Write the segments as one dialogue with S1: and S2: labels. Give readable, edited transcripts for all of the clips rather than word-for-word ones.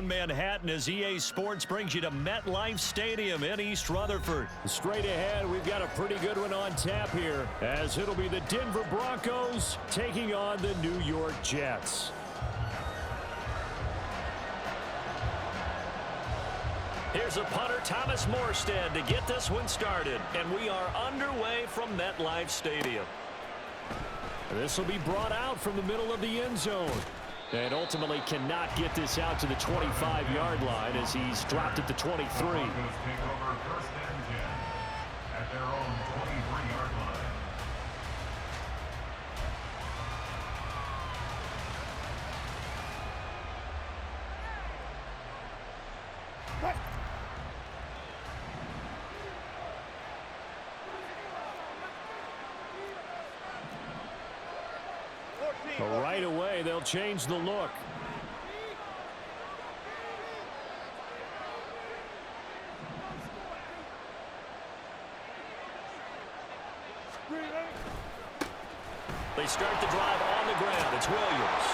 S1: downtown Manhattan as EA Sports brings you to MetLife Stadium in East Rutherford.
S2: Straight ahead, we've got a pretty good one on tap here, as it'll be the Denver Broncos taking on the New York Jets.
S1: Here's a punter, Thomas Morstead, to get this one started. And we are underway from MetLife Stadium.
S2: This will be brought out from the middle of the end zone. And ultimately cannot get this out to the 25-yard line as he's dropped at the 23.
S3: Take over first and 10 at their own 23-yard line.
S2: Right away, they'll change the look.
S1: They start the drive on the ground. It's Williams.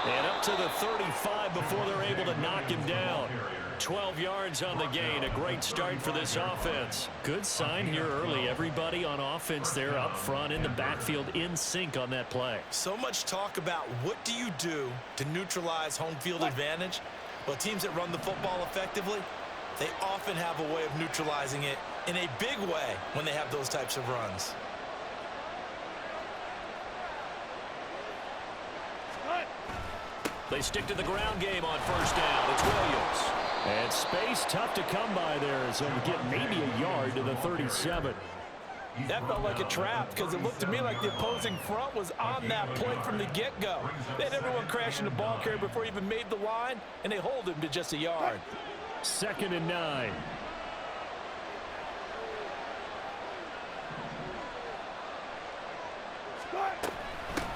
S1: And up to the 35 before they're able to knock him down. 12 yards on the gain. A great start for this offense. Good sign here early. Everybody on offense there up front in the backfield in sync on that play.
S4: So much talk about what do you do to neutralize home field advantage? Well, teams that run the football effectively, they often have a way of neutralizing it in a big way when they have those types of runs.
S1: They stick to the ground game on first down. It's Williams.
S2: And space tough to come by there as he'll get maybe a yard to the 37.
S4: That felt like a trap because it looked to me like the opposing front was on that play from the get-go. They had everyone crashing the ball carrier before he even made the line, and they hold him to just a yard.
S2: 2nd and 9.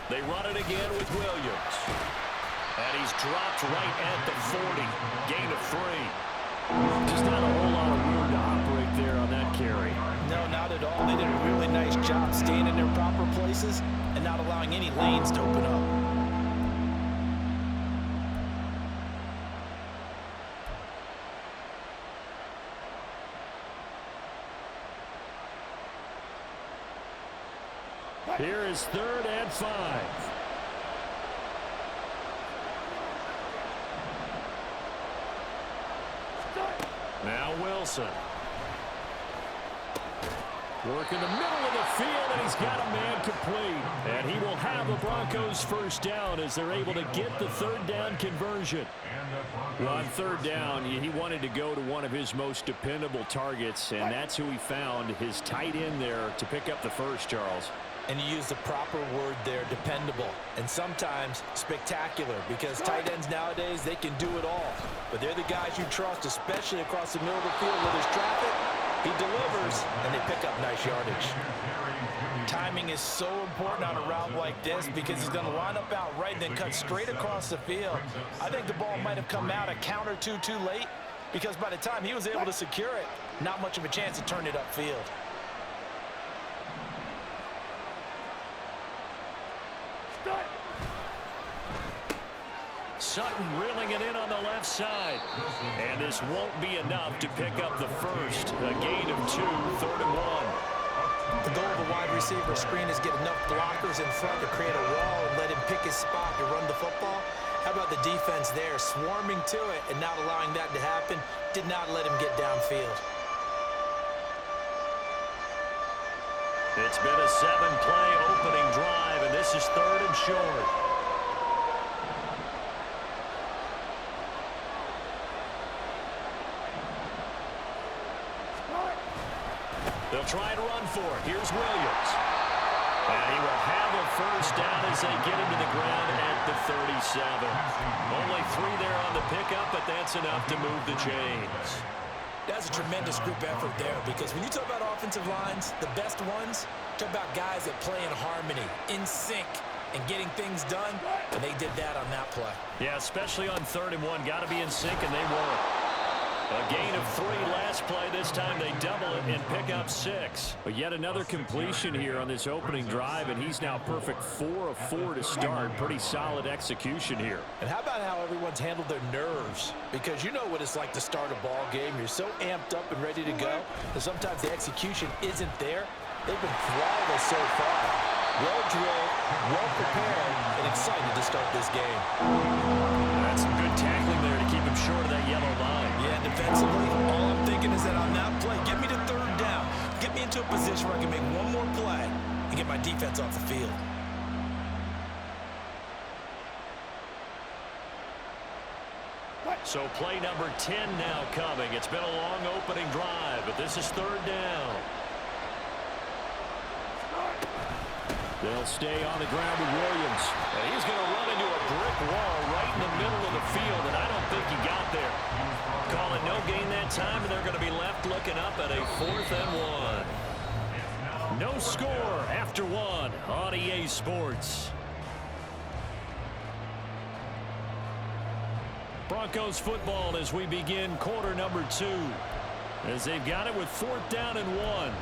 S1: They run it again with Williams. And he's dropped right at the 40. Gain of 3.
S2: Just not a whole lot of room to operate there on that carry.
S4: No, not at all. They did a really nice job staying in their proper places and not allowing any lanes to open up.
S2: Here is 3rd and 5.
S1: Now Wilson.
S2: Work in the middle of the field, and he's got a man complete. And he will have the Broncos first down as they're able to get the 3rd down conversion. Well, on 3rd down, he wanted to go to one of his most dependable targets, and that's who he found, his tight end there, to pick up the first, Charles.
S4: And you use the proper word there, dependable, and sometimes spectacular, because tight ends nowadays, they can do it all. But they're the guys you trust, especially across the middle of the field where there's traffic. He delivers, and they pick up nice yardage. Timing is so important on a route like this because he's going to line up out right and then cut straight across the field. I think the ball might have come out a count or two too late because by the time he was able to secure it, not much of a chance to turn it upfield.
S1: Sutton reeling it in on the left side. And this won't be enough to pick up the first. A gain of 2, 3rd and 1.
S4: The goal of a wide receiver screen is get enough blockers in front to create a wall and let him pick his spot to run the football. How about the defense there, swarming to it and not allowing that to happen? Did not let him get downfield.
S1: It's been a 7-play opening drive, and this is 3rd and short. They'll try and run for it. Here's Williams. And he will have a first down as they get him to the ground at the 37. Only 3 there on the pickup, but that's enough to move the chains.
S4: That's a tremendous group effort there because when you talk about offensive lines, the best ones, talk about guys that play in harmony, in sync, and getting things done, and they did that on that play.
S1: Yeah, especially on 3rd and 1. Got to be in sync, and they were. A gain of 3 last play. This time they double it and pick up 6.
S2: But yet another completion here on this opening drive, and he's now perfect 4 of 4 to start. Pretty solid execution here.
S4: And how about how everyone's handled their nerves? Because you know what it's like to start a ball game. You're so amped up and ready to go that sometimes the execution isn't there. They've been flawless so far. Well drilled, well prepared, and excited to start this game.
S1: That's some good tackling there to keep him short of that yellow line.
S4: Yeah, defensively, all I'm thinking is that on that play, get me to 3rd down. Get me into a position where I can make one more play and get my defense off the field.
S1: So play number 10 now coming. It's been a long opening drive, but this is 3rd down.
S2: They'll stay on the ground with Williams.
S1: And he's going to run into a brick wall right in the middle of the field, and I don't think he got there. Call it no gain that time, and they're going to be left looking up at a 4th and 1. No score after 1 on EA Sports. Broncos football as we begin quarter number 2. As they've got it with 4th down and 1.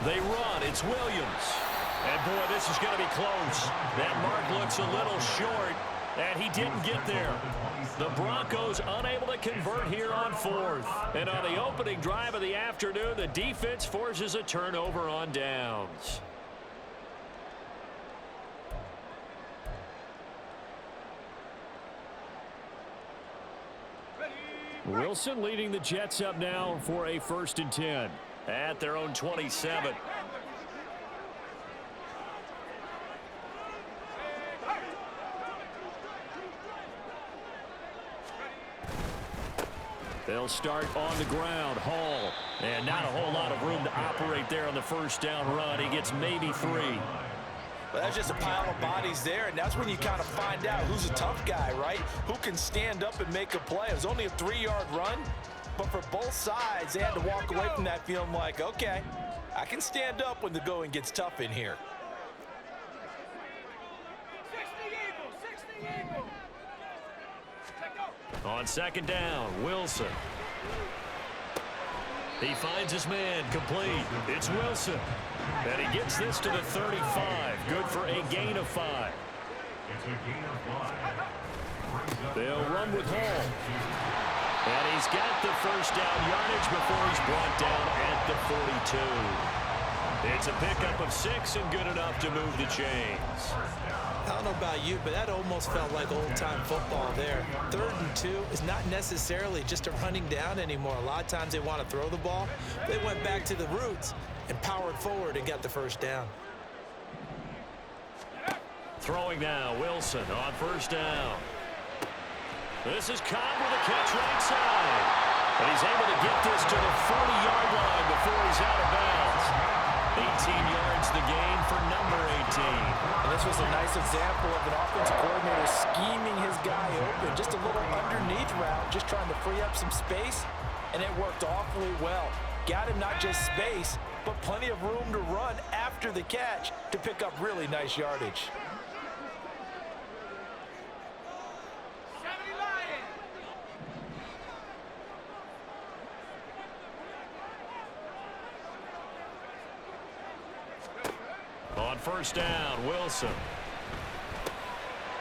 S1: They run. It's Williams. And, boy, this is going to be close. That mark looks a little short, and he didn't get there. The Broncos unable to convert here on 4th. And on the opening drive of the afternoon, the defense forces a turnover on downs.
S2: Wilson leading the Jets up now for a 1st and 10.
S1: At their own 27.
S2: They'll start on the ground. Hall.
S1: And not a whole lot of room to operate there on the 1st down run. He gets maybe 3.
S4: Well, that's just a pile of bodies there, and that's when you kind of find out who's a tough guy, right? Who can stand up and make a play. It was only a 3-yard run. But for both sides, they had to walk away from that feeling like, okay, I can stand up when the going gets tough in here.
S1: On 2nd down, Wilson. He finds his man complete. It's Wilson. And he gets this to the 35. Good for a gain of 5.
S3: It's a gain of 5.
S2: They'll run with Hall.
S1: And he's got the 1st down yardage before he's brought down at the 42. It's a pickup of 6 and good enough to move the chains.
S4: I don't know about you, but that almost felt like old-time football there. 3rd and 2 is not necessarily just a running down anymore. A lot of times they want to throw the ball. They went back to the roots and powered forward and got the 1st down.
S1: Throwing now, Wilson on 1st down. This is Cobb with a catch right side. And he's able to get this to the 40-yard line before he's out of bounds. 18 yards the gain for number 18.
S4: And this was a nice example of an offensive coordinator scheming his guy open. Just a little underneath route, just trying to free up some space, and it worked awfully well. Got him not just space, but plenty of room to run after the catch to pick up really nice yardage.
S1: On 1st down, Wilson.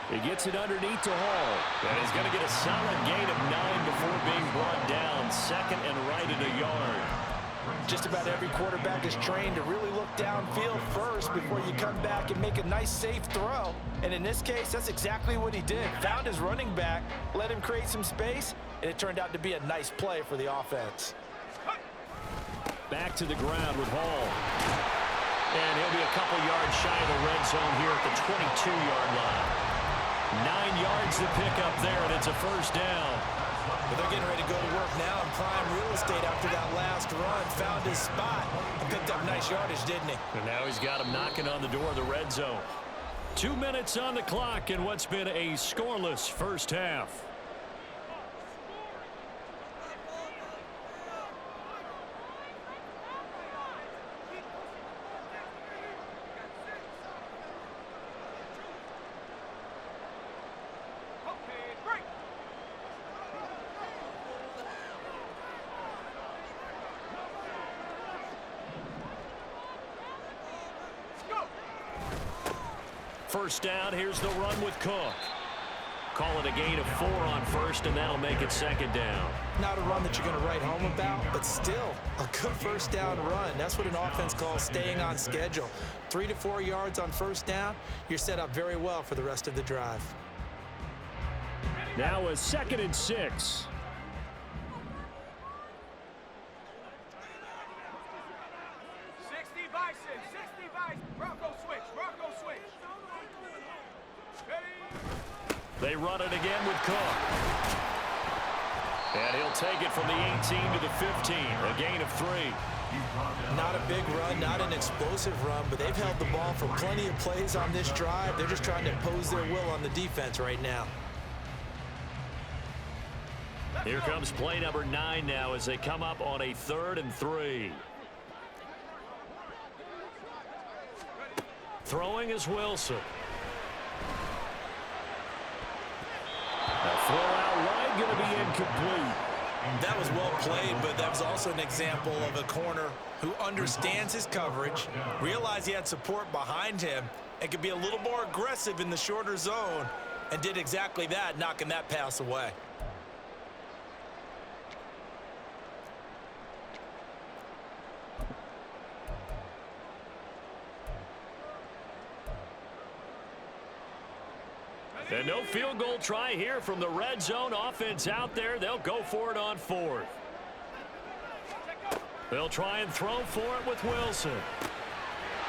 S2: He gets it underneath to Hall.
S1: And he's going to get a solid gain of 9 before being brought down. 2nd and right at a yard.
S4: Just about every quarterback is trained to really look downfield first before you come back and make a nice, safe throw. And in this case, that's exactly what he did. Found his running back, let him create some space, and it turned out to be a nice play for the offense.
S2: Back to the ground with Hall.
S1: And he'll be a couple yards shy of the red zone here at the 22-yard line. 9 yards to pick up there, and it's a first down.
S4: But they're getting ready to go to work now in prime real estate after that last run. Found his spot and picked up nice yardage, didn't he?
S1: And now he's got him knocking on the door of the red zone. 2 minutes on the clock in what's been a scoreless first half. First down, here's the run with Cook. Call it a gain of 4 on first, and that'll make it second down.
S4: Not a run that you're going to write home about, but still a good first down run. That's what an offense calls staying on schedule. 3 to 4 yards on first down, you're set up very well for the rest of the drive.
S2: Now a 2nd and 6.
S1: They run it again with Cook. And he'll take it from the 18 to the 15, a gain of 3.
S4: Not a big run, not an explosive run, but they've held the ball for plenty of plays on this drive. They're just trying to impose their will on the defense right now.
S1: Here comes play number 9 now as they come up on a 3rd and 3. Throwing is Wilson. Throw out wide, going to be incomplete.
S4: That was well played, but that was also an example of a corner who understands his coverage, realized he had support behind him, and could be a little more aggressive in the shorter zone, and did exactly that, knocking that pass away.
S1: And no field goal try here from the red zone. Offense out there. They'll go for it on 4th. They'll try and throw for it with Wilson.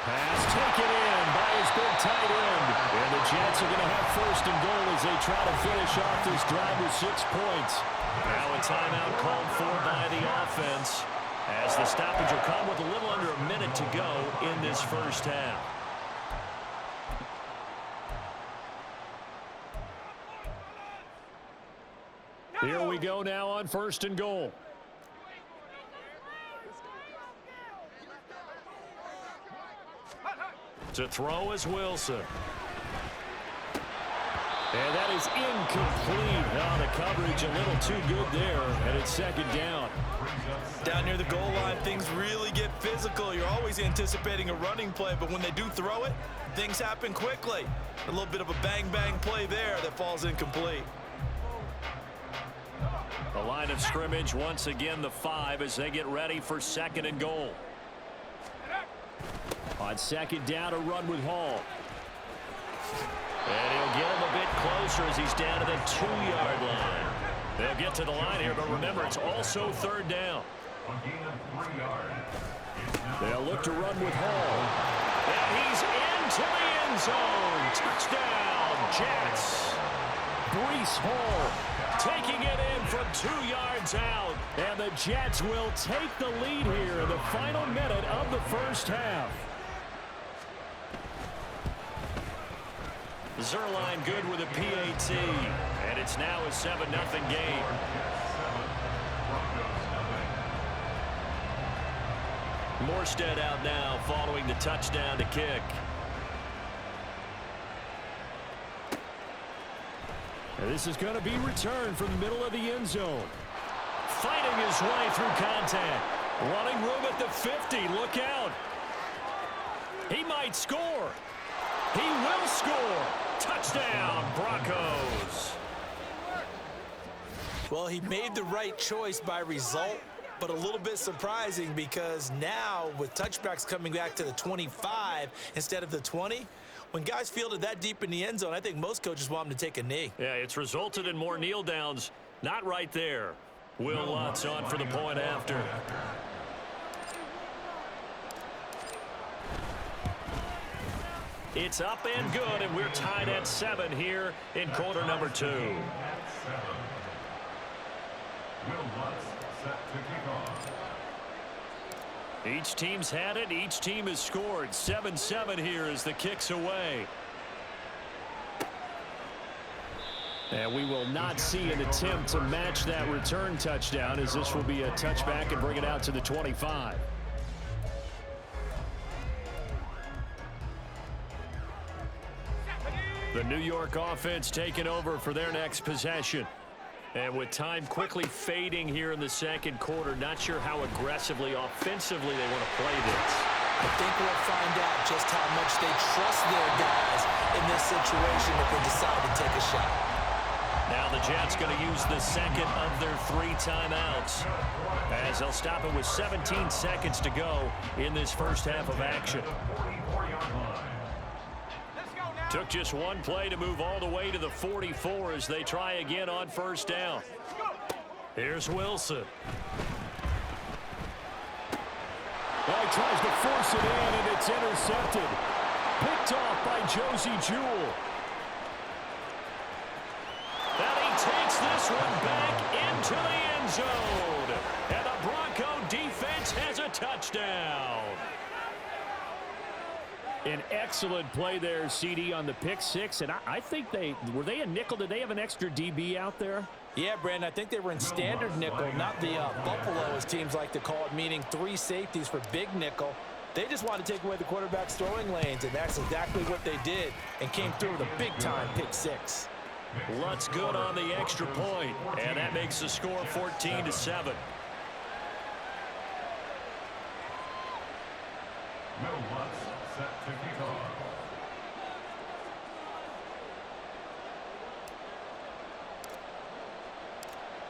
S1: Pass taken in by his big tight end. And the Jets are going to have 1st and goal as they try to finish off this drive with 6 points. Now a timeout called for by the offense as the stoppage will come with a little under a minute to go in this first half.
S2: Here we go now on 1st and goal.
S1: To throw is Wilson.
S2: And that is incomplete. Now the coverage a little too good there, and it's 2nd down.
S4: Down near the goal line, things really get physical. You're always anticipating a running play, but when they do throw it, things happen quickly. A little bit of a bang-bang play there that falls incomplete.
S1: The line of scrimmage once again the 5 as they get ready for 2nd and goal.
S2: On 2nd down, a run with Hall.
S1: And he'll get him a bit closer as he's down to the 2-yard line. They'll get to the line here, but remember, it's also 3rd down.
S2: They'll look to run with Hall.
S1: And he's into the end zone. Touchdown, Jets.
S2: Breece Hall
S1: taking it in from 2 yards out.
S2: And the Jets will take the lead here in the final minute of the first half.
S1: Zerline good with a PAT. And it's now a 7-0 game. Morstead out now following the touchdown to kick.
S2: And this is going to be returned from the middle of the end zone.
S1: Fighting his way through contact. Running room at the 50. Look out. He might score. He will score. Touchdown, Broncos.
S4: Well, he made the right choice by result, but a little bit surprising because now with touchbacks coming back to the 25 instead of the 20, when guys fielded that deep in the end zone, I think most coaches want them to take a knee.
S1: Yeah, it's resulted in more kneel downs. Not right there. Will Lutz on for the point after. It's up and good, and we're tied at 7 here in quarter number 2.
S3: Will Lutz set to kick off.
S1: Each team's had it. Each team has scored. 7-7 here as the kick's away.
S2: And we will not see an attempt to match that return touchdown, as this will be a touchback and bring it out to the 25.
S1: The New York offense taking over for their next possession. And with time quickly fading here in the second quarter, not sure how aggressively, offensively they want to play this.
S4: I think we'll find out just how much they trust their guys in this situation if they decide to take a shot.
S1: Now the Jets going to use the second of their 3 timeouts, as they'll stop it with 17 seconds to go in this first half of action. Took just one play to move all the way to the 44 as they try again on first down. Here's Wilson.
S2: Well, he tries to force it in, and it's intercepted. Picked off by Josie Jewell.
S1: And he takes this one back into the end zone. And the Bronco defense has a touchdown.
S2: An excellent play there, CD, on the pick 6. And I think were they a nickel? Did they have an extra DB out there?
S4: Yeah, Brandon, I think they were in standard nickel, not the Buffalo, as teams like to call it, meaning 3 safeties for big nickel. They just want to take away the quarterback's throwing lanes, and that's exactly what they did, and came through with a big-time pick 6.
S1: Lutz good on the extra point, and that makes the score 14-7.
S3: Will Lutz set to kick off.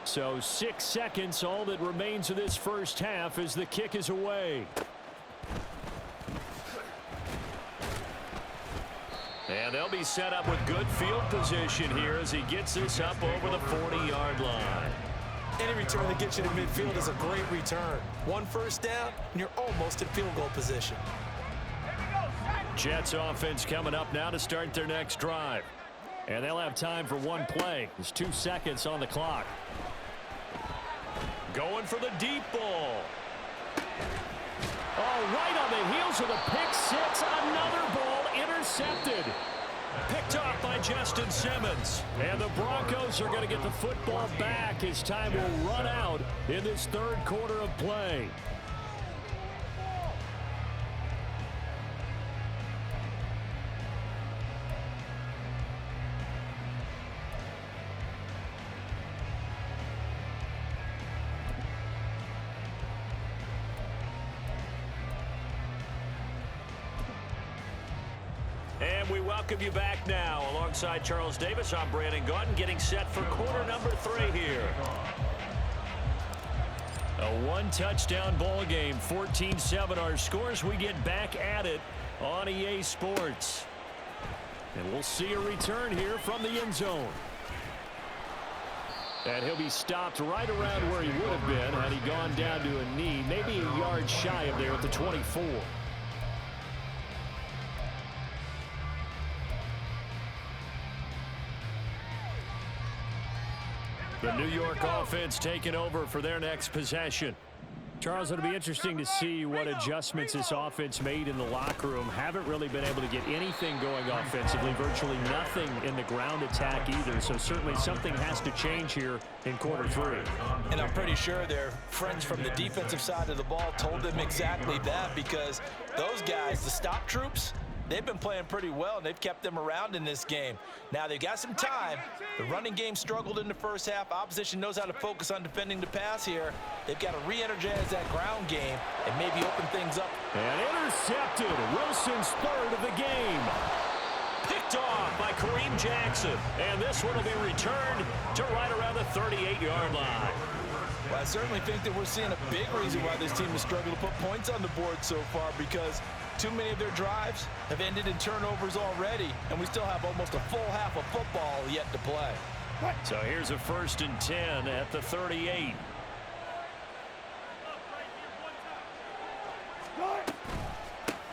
S2: So 6 seconds, all that remains of this first half as the kick is away.
S1: And they'll be set up with good field position here as he gets this up over the 40-yard line.
S4: Any return that gets you to midfield is a great return. 1 first down, and you're almost in field goal position.
S1: Jets offense coming up now to start their next drive.
S2: And they'll have time for 1 play. There's 2 seconds on the clock.
S1: Going for the deep ball.
S2: Oh, right on the heels of the pick 6. Another ball intercepted.
S1: Picked off by Justin Simmons.
S2: And the Broncos are going to get the football back as time will run out in this third quarter of play.
S1: And we welcome you back now. Alongside Charles Davis, I'm Brandon Gaudin, getting set for quarter number 3 here. A 1-touchdown ball game, 14-7 our scores. We get back at it on EA Sports. And we'll see a return here from the end zone. And he'll be stopped right around where he would have been had he gone down to a knee, maybe a yard shy of there at the 24. The New York offense taking over for their next possession.
S2: Charles, it'll be interesting to see what adjustments this offense made in the locker room. Haven't really been able to get anything going offensively, virtually nothing in the ground attack either. So certainly something has to change here in quarter 3.
S4: And I'm pretty sure their friends from the defensive side of the ball told them exactly that, because those guys, the stop troops, they've been playing pretty well, and they've kept them around in this game. Now, they've got some time. The running game struggled in the first half. Opposition knows how to focus on defending the pass here. They've got to re-energize that ground game and maybe open things up.
S2: And intercepted. Wilson's third of the game.
S1: Picked off by Kareem Jackson. And this one will be returned to right around the 38-yard line.
S4: Well, I certainly think that we're seeing a big reason why this team has struggled to put points on the board so far, because too many of their drives have ended in turnovers already, and we still have almost a full half of football yet to play.
S1: So here's a 1st and 10 at the 38.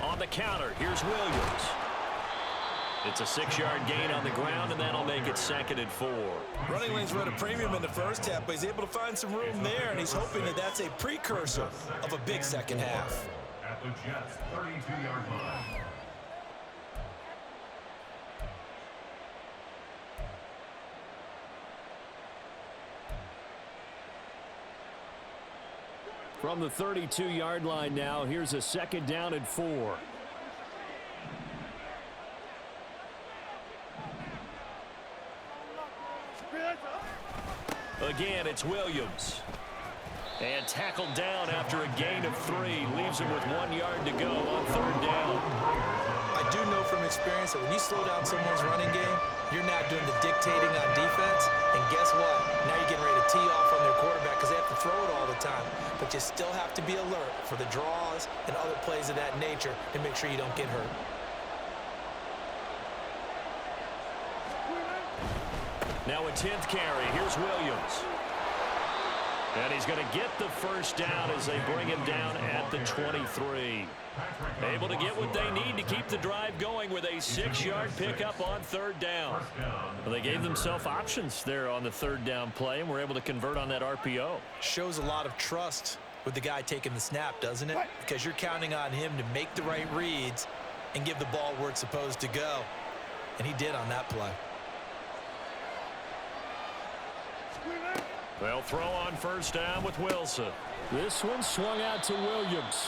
S1: On the counter, here's Williams. It's a 6-yard gain on the ground, and that'll make it 2nd and 4.
S4: Running lanes were at a premium in the first half, but he's able to find some room there, and he's hoping that that's a precursor of a big second half.
S3: At the Jets' 32-yard line.
S2: From the 32-yard line now, here's a 2nd down and 4.
S1: Again, it's Williams. And tackled down after a gain of 3. Leaves him with 1 yard to go on 3rd down.
S4: I do know from experience that when you slow down someone's running game, you're not doing the dictating on defense. And guess what? Now you're getting ready to tee off on their quarterback because they have to throw it all the time. But you still have to be alert for the draws and other plays of that nature to make sure you don't get hurt.
S1: Now a 10th carry. Here's Williams. And he's going to get the 1st down as they bring him down at the 23. Able to get what they need to keep the drive going with a 6-yard pickup on 3rd down.
S2: Well, they gave themselves options there on the 3rd down play and were able to convert on that RPO.
S4: Shows a lot of trust with the guy taking the snap, doesn't it? Because you're counting on him to make the right reads and give the ball where it's supposed to go. And he did on that play.
S1: They'll throw on 1st down with Wilson.
S2: This one swung out to Williams.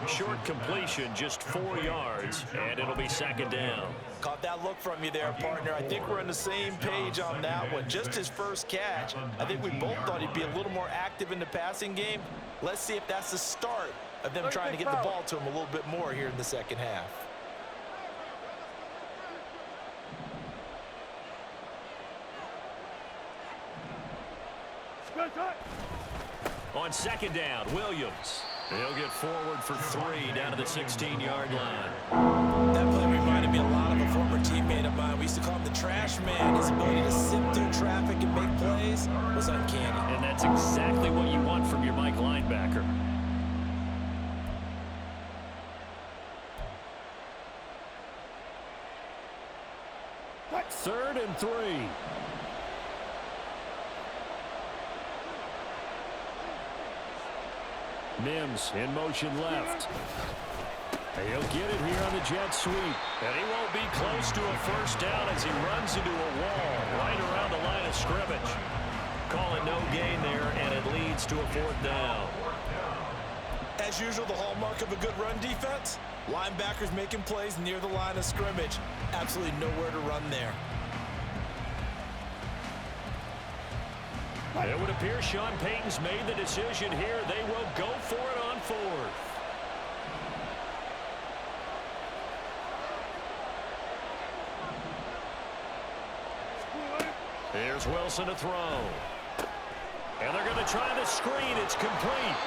S1: Short completion, just 4 yards, and it'll be 2nd down.
S4: Caught that look from you there, partner. I think we're on the same page on that one. Just his first catch. I think we both thought he'd be a little more active in the passing game. Let's see if that's the start of them trying to get the ball to him a little bit more here in the second half.
S1: On 2nd down, Williams. He'll get forward for 3 down to the 16-yard line.
S4: That play reminded me a lot of a former teammate of mine. We used to call him the trash man. His ability to sift through traffic and make plays was uncanny.
S2: And that's exactly what you want from your Mike linebacker. Third and 3. Mims in motion left. He'll get it here on the jet sweep.
S1: And he won't be close to a 1st down as he runs into a wall right around the line of scrimmage. Call it no gain there, and it leads to a 4th down.
S4: As usual, the hallmark of a good run defense, linebackers making plays near the line of scrimmage. Absolutely nowhere to run there.
S1: It would appear Sean Payton's made the decision here. They will go for it on 4th. Here's Wilson to throw. And they're going to try the screen. It's complete.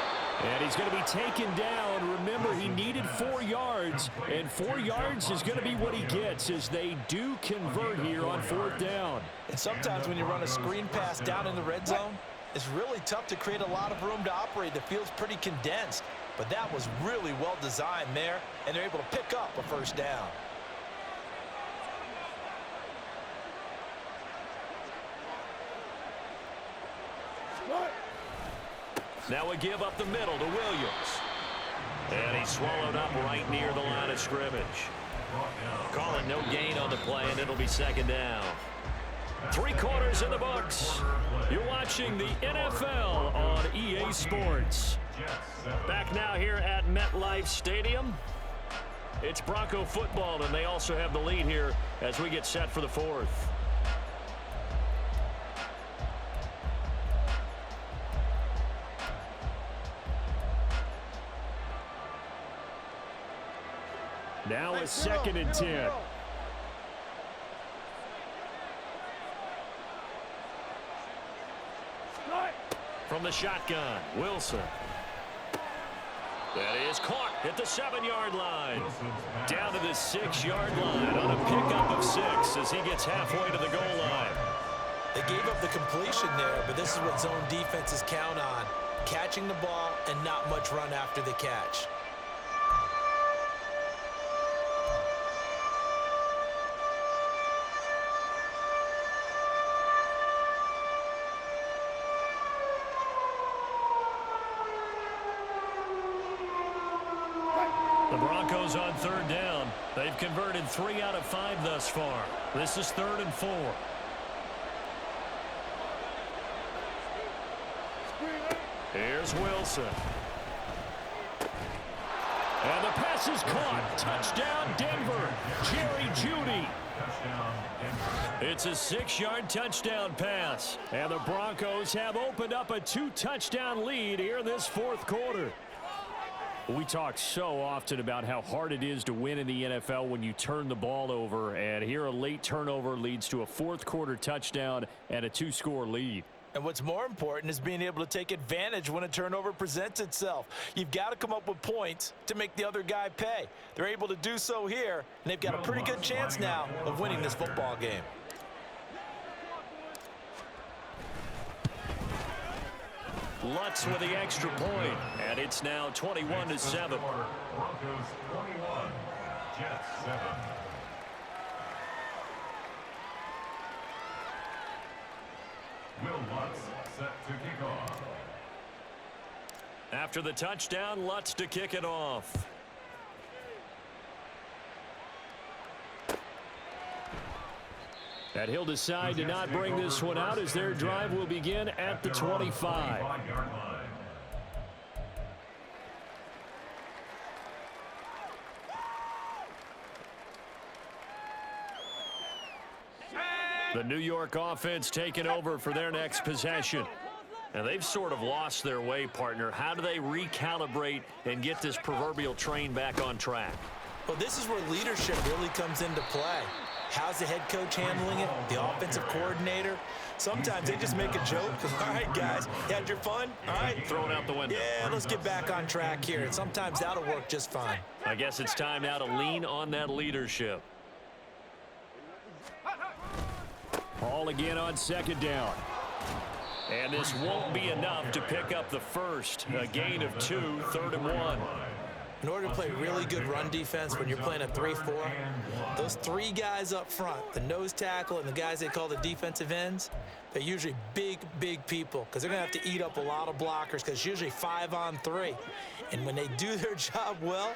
S2: And he's going to be taken down. Remember, he needed 4 yards, and 4 yards is going to be what he gets as they do convert here on 4th down.
S4: And sometimes when you run a screen pass down in the red zone, it's really tough to create a lot of room to operate. The field's pretty condensed, but that was really well designed there, and they're able to pick up a 1st down.
S1: Now a give up the middle to Williams. And he's swallowed up right near the line of scrimmage. Call it no gain on the play, and it'll be 2nd down. 3 quarters in the books. You're watching the NFL on EA Sports. Back now here at MetLife Stadium. It's Bronco football, and they also have the lead here as we get set for the 4th.
S2: Now a 2nd and 10.
S1: From the shotgun, Wilson. That is caught at the 7-yard line. Down to the 6-yard line on a pickup of 6 as he gets halfway to the goal line.
S4: They gave up the completion there, but this is what zone defenses count on. Catching the ball and not much run after the catch.
S1: The Broncos on third down. They've converted 3 out of 5 thus far. This is 3rd and 4. Here's Wilson. And the pass is caught. Touchdown, Denver. Jerry Jeudy. It's a 6-yard touchdown pass. And the Broncos have opened up a 2-touchdown lead here in this 4th quarter. We talk so often about how hard it is to win in the NFL when you turn the ball over. And here a late turnover leads to a 4th quarter touchdown and a 2-score lead.
S4: And what's more important is being able to take advantage when a turnover presents itself. You've got to come up with points to make the other guy pay. They're able to do so here, and they've got a pretty good chance now of winning this football game.
S1: Lutz with the extra point, and it's now 21-7.
S3: Broncos 21, Jets 7. Will Lutz set to kick off.
S1: After the touchdown, Lutz to kick it off. And he'll decide to not bring this one out as their drive will begin at the 25. The New York offense taking over for their next possession. And they've sort of lost their way, partner. How do they recalibrate and get this proverbial train back on track?
S4: Well, this is where leadership really comes into play. How's the head coach handling it? The offensive coordinator? Sometimes they just make a joke. All right, guys, you had your fun? All right.
S1: Throw it out the window.
S4: Yeah, let's get back on track here. And sometimes that'll work just fine.
S1: I guess it's time now to lean on that leadership.
S2: Ball again on 2nd down.
S1: And this won't be enough to pick up the first. A gain of 2, 3rd and 1.
S4: In order to play really good run defense when you're playing a 3-4, those 3 guys up front, the nose tackle and the guys they call the defensive ends, they're usually big, big people because they're going to have to eat up a lot of blockers because it's usually 5 on 3. And when they do their job well,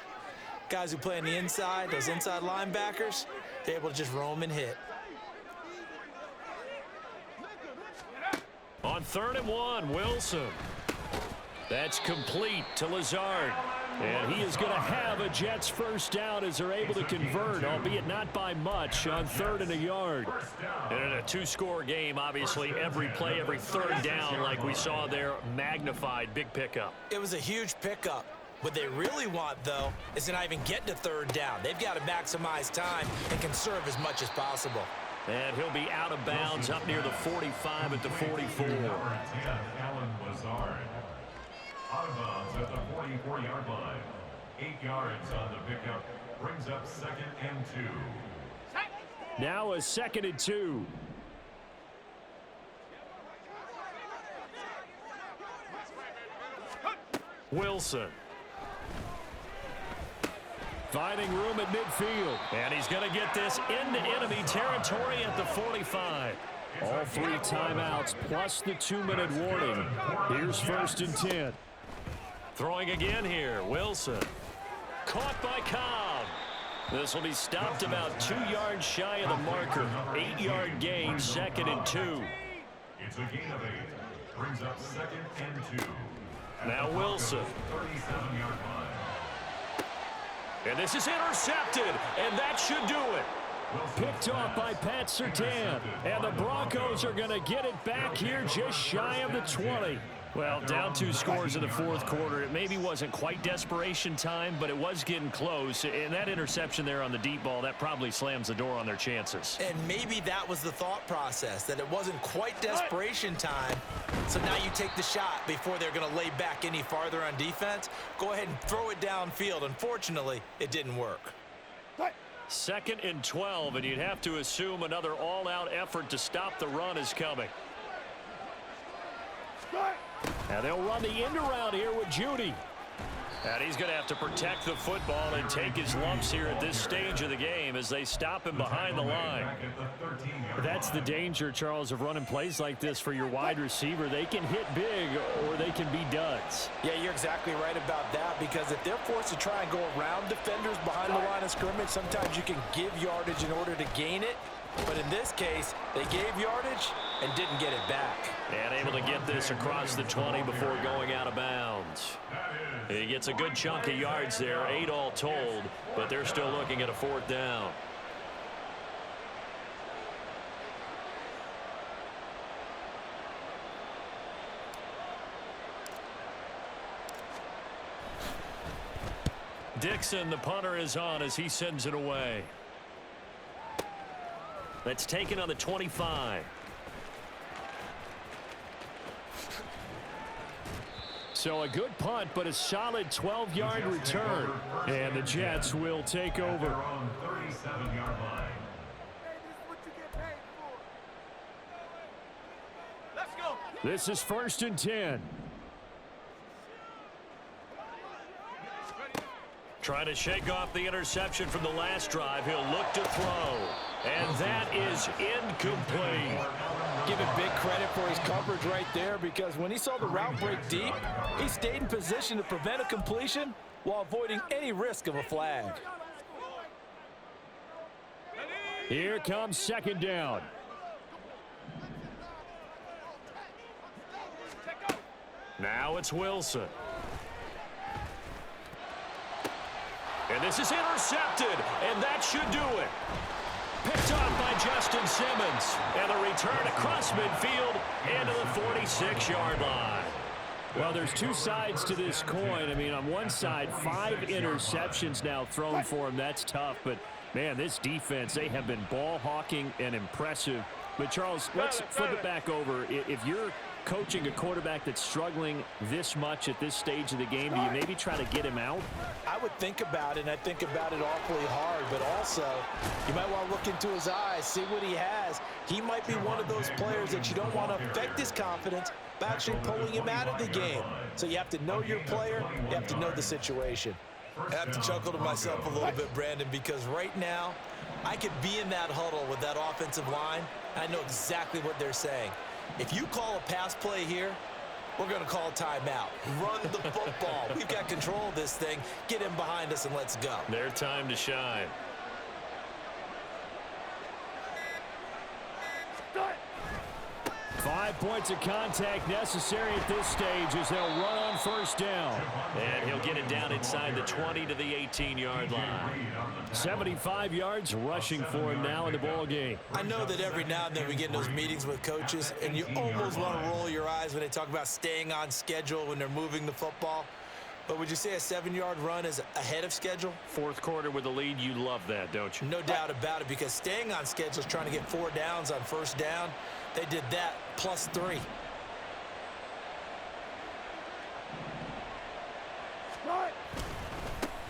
S4: guys who play on the inside, those inside linebackers, they're able to just roam and hit.
S1: On 3rd and 1, Wilson. That's complete to Lazard.
S2: And he is going to have a Jets first down as they're able to convert, albeit not by much, on 3rd and a yard.
S1: And in a 2-score game, obviously, every play, every 3rd down, like we saw there, magnified, big pickup.
S4: It was a huge pickup. What they really want, though, is to not even get to 3rd down. They've got to maximize time and conserve as much as possible.
S1: And he'll be out of bounds up near the 45 at the 44.
S3: Number 10, Alan Lazard. Out of bounds at the 44-yard line. 8 yards on the pickup. Brings up 2nd and 2.
S2: Now a 2nd and 2.
S1: Wilson.
S2: Finding room at midfield.
S1: And he's going to get this into enemy territory at the 45.
S2: All 3 timeouts plus the 2-minute warning. Here's 1st and 10.
S1: Throwing again here, Wilson. Caught by Cobb. This will be stopped about 2 yards shy of the marker. 8-yard gain, 2nd and 2.
S3: It's a gain of 8. Brings up 2nd and 2.
S1: Now Wilson.
S3: 37-yard line.
S1: And this is intercepted, and that should do it.
S2: Picked off by Pat Surtain. And the Broncos are going to get it back here just shy of the 20.
S1: Well, down 2 scores in the 4th quarter. It maybe wasn't quite desperation time, but it was getting close. And that interception there on the deep ball, that probably slams the door on their chances.
S4: And maybe that was the thought process, that it wasn't quite desperation time. So now you take the shot before they're going to lay back any farther on defense. Go ahead and throw it downfield. Unfortunately, it didn't work.
S1: 2nd and 12, and you'd have to assume another all-out effort to stop the run is coming.
S2: And they'll run the end around here with Jeudy.
S1: And he's going to have to protect the football and take his lumps here at this stage of the game as they stop him behind the line.
S2: That's the danger, Charles, of running plays like this for your wide receiver. They can hit big or they can be duds.
S4: Yeah, you're exactly right about that, because if they're forced to try and go around defenders behind the line of scrimmage, sometimes you can give yardage in order to gain it. But in this case, they gave yardage and didn't get it back.
S1: And able to get this across the 20 before going out of bounds. He gets a good chunk of yards there, 8 all told, but they're still looking at a 4th down. Dixon, the punter, is on as he sends it away. That's taken on the 25.
S2: So a good punt, but a solid 12-yard return. And the Jets will take over.
S3: On 37-yard line.
S2: This is 1st and 10.
S1: Trying to shake off the interception from the last drive. He'll look to throw. And that is incomplete.
S4: Give him big credit for his coverage right there, because when he saw the route break deep, he stayed in position to prevent a completion while avoiding any risk of a flag.
S2: Here comes 2nd down.
S1: Now it's Wilson. And this is intercepted, and that should do it. Picked off by Justin Simmons. And the return across midfield into the 46-yard line.
S2: Well, there's two sides to this coin. I mean, on one side, 5 interceptions now thrown for him. That's tough. But, man, this defense, they have been ball hawking and impressive. But, Charles, let's flip it back over. If you're coaching a quarterback that's struggling this much at this stage of the game, do you maybe try to get him out?
S4: I would think about it, and I think about it awfully hard, but also you might want to look into his eyes, see what he has. He might be one of those players that you don't want to affect his confidence by actually pulling him out of the game. So you have to know your player, you have to know the situation. I have to chuckle to myself a little bit, Brandon, because right now I could be in that huddle with that offensive line. I know exactly what they're saying. If you call a pass play here, we're going to call timeout. Run the football. We've got control of this thing. Get him behind us and let's go.
S1: Their time to shine.
S2: Five points of contact necessary at this stage as they'll run on 1st down.
S1: And he'll get it down inside the 20 to the 18-yard line.
S2: 75 yards rushing for him now in the ball game.
S4: I know that every now and then we get in those meetings with coaches, and you almost want to roll your eyes when they talk about staying on schedule when they're moving the football. But would you say a 7-yard run is ahead of schedule?
S1: 4th quarter with the lead, you love that, don't you?
S4: No doubt about it, because staying on schedule is trying to get 4 downs on 1st down. They did that plus 3.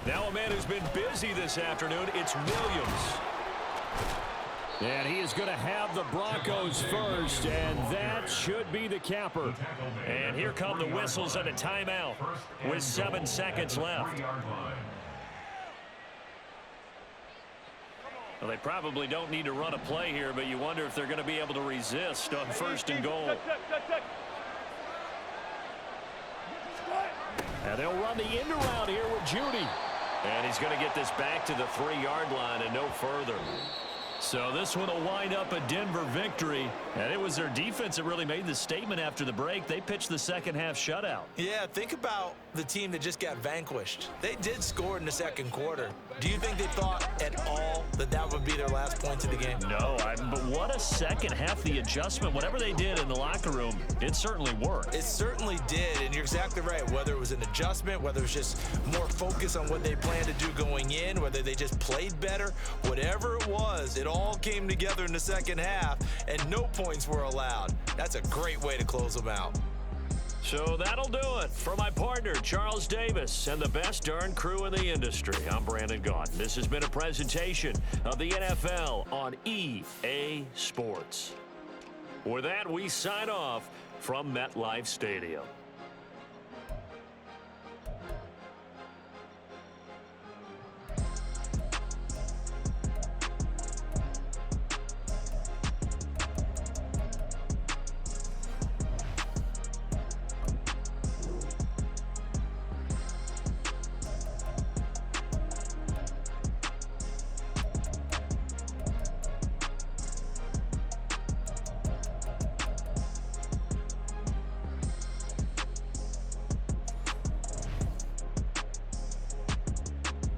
S1: Now a man who's been busy this afternoon, it's Williams.
S2: And he is going to have the Broncos first, and that should be the capper.
S1: And here come the whistles and a timeout with 7 seconds left. Well, they probably don't need to run a play here, but you wonder if they're going to be able to resist on 1st and goal.
S2: And they'll run the end around here with Judy.
S1: And he's going to get this back to the 3-yard line and no further. So this one will wind up a Denver victory. And it was their defense that really made the statement after the break. They pitched the second-half shutout.
S4: Yeah, think about the team that just got vanquished. They did score in the 2nd quarter. Do you think they thought at all that that would be their last points of the game?
S1: No, but what a second half. The adjustment, whatever they did in the locker room, it certainly worked.
S4: It certainly did, and you're exactly right. Whether it was an adjustment, whether it was just more focus on what they planned to do going in, whether they just played better, whatever it was, it all came together in the 2nd half, and no points were allowed. That's a great way to close them out.
S1: So that'll do it. For my partner, Charles Davis, and the best darn crew in the industry, I'm Brandon Gaudin. This has been a presentation of the NFL on EA Sports. With that, we sign off from MetLife Stadium.